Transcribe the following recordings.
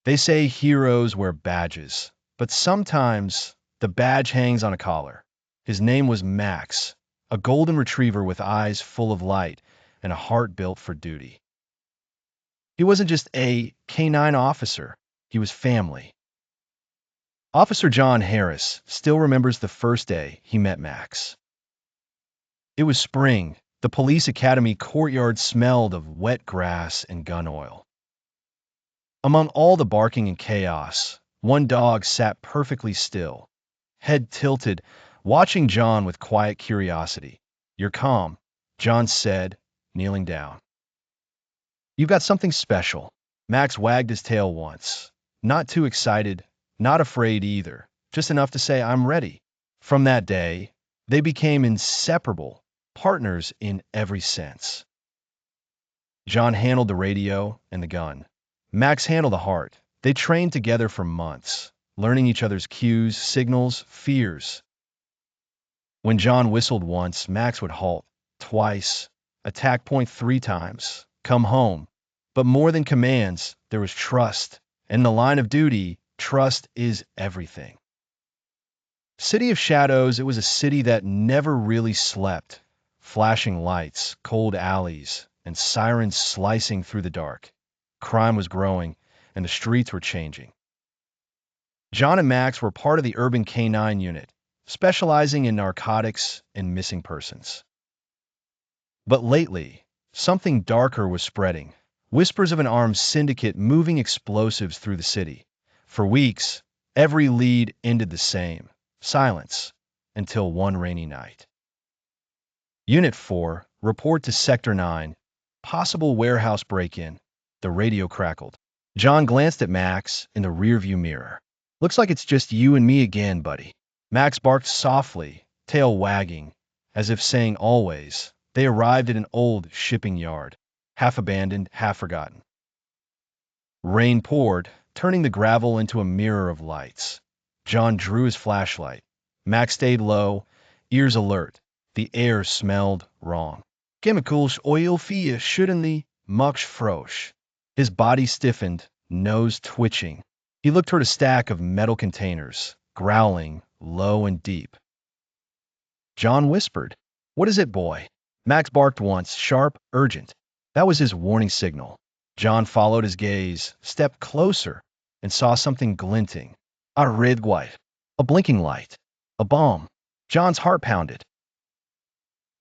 They say heroes wear badges, but sometimes the badge hangs on a collar. His name was Max, a golden retriever with eyes full of light and a heart built for duty. He wasn't just a canine officer, he was family. Officer John Harris still remembers the first day he met Max. It was spring. The police academy courtyard smelled of wet grass and gun oil. Among all the barking and chaos, one dog sat perfectly still, head tilted, watching John with quiet curiosity. "You're calm," John said, kneeling down. "You've got something special." Max wagged his tail once. Not too excited, not afraid either, just enough to say, "I'm ready." From that day, they became inseparable, partners in every sense. John handled the radio and the gun. Max handled the heart. They trained together for months, learning each other's cues, signals, fears. When John whistled once, Max would halt. Twice. Attack point 3 times. Come home. But more than commands, there was trust. In the line of duty, trust is everything. City of Shadows, it was a city that never really slept. Flashing lights, cold alleys, and sirens slicing through the dark. Crime was growing, and the streets were changing. John and Max were part of the urban K9 unit, specializing in narcotics and missing persons. But lately, something darker was spreading. Whispers of an armed syndicate moving explosives through the city. For weeks, every lead ended the same. Silence. Until one rainy night. Unit 4, report to Sector 9. Possible warehouse break-in. The radio crackled. John glanced at Max in the rearview mirror. "Looks like it's just you and me again, buddy." Max barked softly, tail wagging, as if saying always. They arrived at an old shipping yard, half abandoned, half forgotten. Rain poured, turning the gravel into a mirror of lights. John drew his flashlight. Max stayed low, ears alert. The air smelled wrong. "Chemicals, oil, fear, shouldn't much frosh." His body stiffened, nose twitching. He looked toward a stack of metal containers, growling, low and deep. John whispered, "What is it, boy?" Max barked once, sharp, urgent. That was his warning signal. John followed his gaze, stepped closer, and saw something glinting. A red white. A blinking light. A bomb. John's heart pounded.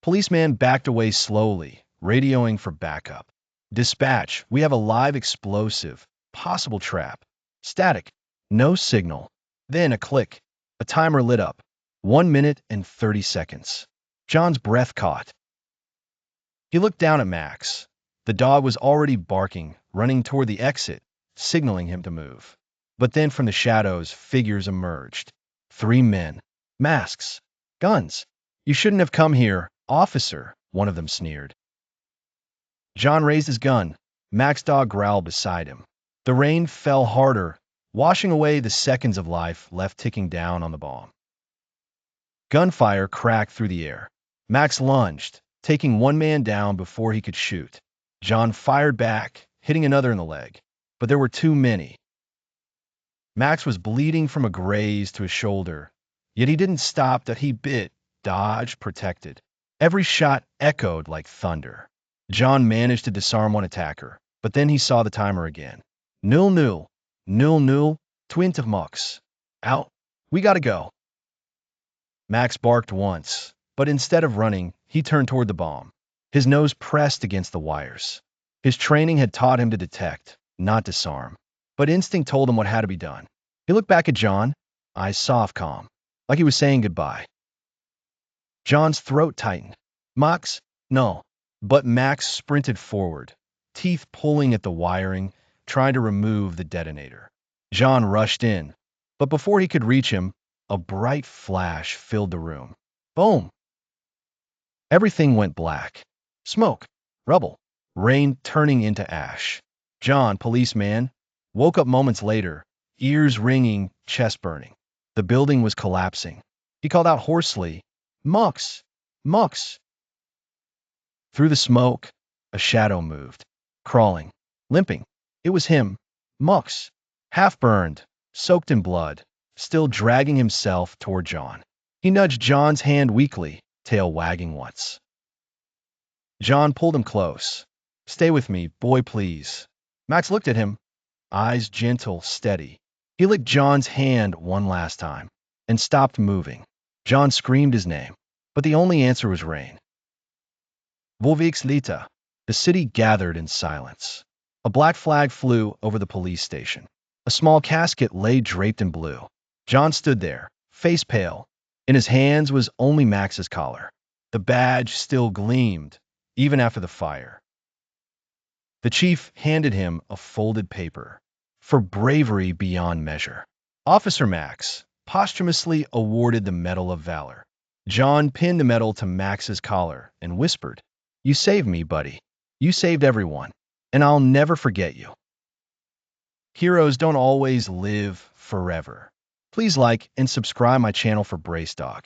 Policeman backed away slowly, radioing for backup. "Dispatch, we have a live explosive. Possible trap." Static. No signal. Then a click. A timer lit up. 1 minute and 30 seconds. John's breath caught. He looked down at Max. The dog was already barking, running toward the exit, signaling him to move. But then from the shadows, figures emerged. 3 men. Masks. Guns. "You shouldn't have come here, officer," one of them sneered. John raised his gun. Max's dog growled beside him. The rain fell harder, washing away the seconds of life left ticking down on the bomb. Gunfire cracked through the air. Max lunged, taking one man down before he could shoot. John fired back, hitting another in the leg. But there were too many. Max was bleeding from a graze to his shoulder, yet he didn't stop. That he bit, dodged, protected. Every shot echoed like thunder. John managed to disarm one attacker, but then he saw the timer again. 0-0, 0-0, 20 mucks. Out. We gotta go. Max barked once, but instead of running, he turned toward the bomb. His nose pressed against the wires. His training had taught him to detect, not disarm. But instinct told him what had to be done. He looked back at John, eyes soft, calm, like he was saying goodbye. John's throat tightened. "Max, no." But Max sprinted forward, teeth pulling at the wiring, trying to remove the detonator. John rushed in, but before he could reach him, a bright flash filled the room. Boom! Everything went black. Smoke, rubble, rain turning into ash. John, policeman, woke up moments later, ears ringing, chest burning. The building was collapsing. He called out hoarsely, "Mux! Mux!" Through the smoke, a shadow moved, crawling, limping. It was him, Mux. half-burned, soaked in blood, still dragging himself toward John. He nudged John's hand weakly, tail wagging once. John pulled him close. "Stay with me, boy, please." Max looked at him, eyes gentle, steady. He licked John's hand one last time and stopped moving. John screamed his name, but the only answer was rain. Volvix Lita. The city gathered in silence. A black flag flew over the police station. A small casket lay draped in blue. John stood there, face pale. In his hands was only Max's collar. The badge still gleamed, even after the fire. The chief handed him a folded paper. "For bravery beyond measure. Officer Max, posthumously awarded the Medal of Valor." John pinned the medal to Max's collar and whispered, "You saved me, buddy. You saved everyone, and I'll never forget you." Heroes don't always live forever. Please like and subscribe my channel for Brace Dog.